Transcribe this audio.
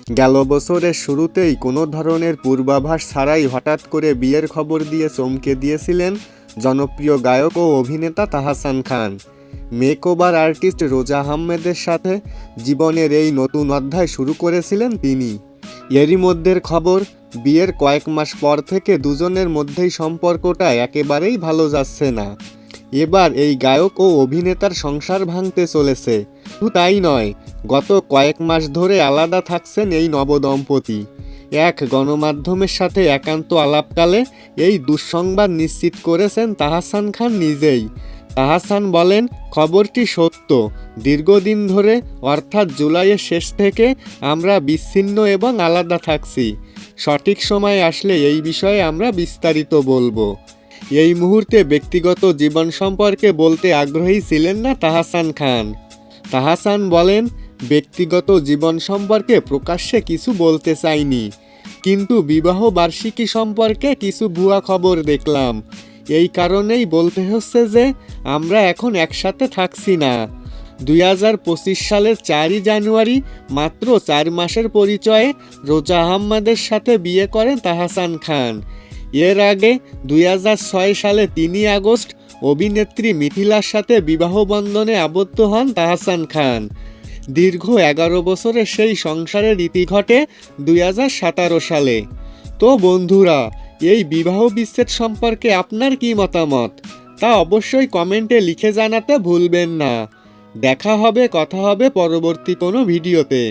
গেল বছরের শুরুতেই কোনো ধরনের পূর্বাভাস ছাড়াই হঠাৎ করে বিয়ের খবর দিয়ে চমকে দিয়েছিলেন জনপ্রিয় গায়ক ও অভিনেতা তাহসান খান। মেকওভার আর্টিস্ট রোজা আহমেদের সাথে জীবনের এই নতুন অধ্যায় শুরু করেছিলেন তিনি। এরই মধ্যের খবর, বিয়ের কয়েক মাস পর থেকে দুজনের মধ্যেই সম্পর্কটা একেবারেই ভালো যাচ্ছে না। এবার এই গায়ক ও অভিনেতার সংসার ভাঙতে চলেছে। শুধু তাই নয়, গত কয়েক মাস ধরে আলাদা থাকছেন এই নবদম্পতি। এক গণমাধ্যমের সাথে একান্ত আলাপকালে এই দুঃসংবাদ নিশ্চিত করেছেন তাহসান খান নিজেই। তাহসান বলেন, খবরটি সত্য। দীর্ঘদিন ধরে অর্থাৎ জুলাইয়ের শেষ থেকে আমরা বিচ্ছিন্ন এবং আলাদা থাকছি। সঠিক সময় আসলে এই বিষয়ে আমরা বিস্তারিত বলবো। এই মুহূর্তে ব্যক্তিগত জীবন সম্পর্কে বলতে আগ্রহী ছিলেন না তাহসান খান। তাহসান বলেন, ব্যক্তিগত জীবন সম্পর্কে প্রকাশ্যে কিছু বলতে চাইনি, কিন্তু বিবাহ বার্ষিকী সম্পর্কে কিছু ভুয়া খবর দেখলাম। এই কারণেই বলতে হচ্ছে যে আমরা এখন একসাথে থাকছি না। 2025 সালের 4ই জানুয়ারি মাত্র 4 মাসের পরিচয়ে রোজা আহমেদের সাথে বিয়ে করেন তাহসান খান। এর আগে 2006 সালে 3 আগস্ট অভিনেত্রী মিথিলার সাথে বিবাহ বন্ধনে আবদ্ধ হন তাহসান খান। দীর্ঘ 11 বছরের সেই সংসারের রীতি ঘটে 2017 সালে। তো বন্ধুরা, এই বিবাহ বিচ্ছেদ সম্পর্কে আপনার কি মতামত তা অবশ্যই কমেন্টে লিখে জানাতে ভুলবেন না। দেখা হবে, কথা হবে পরবর্তী কোনো ভিডিওতে।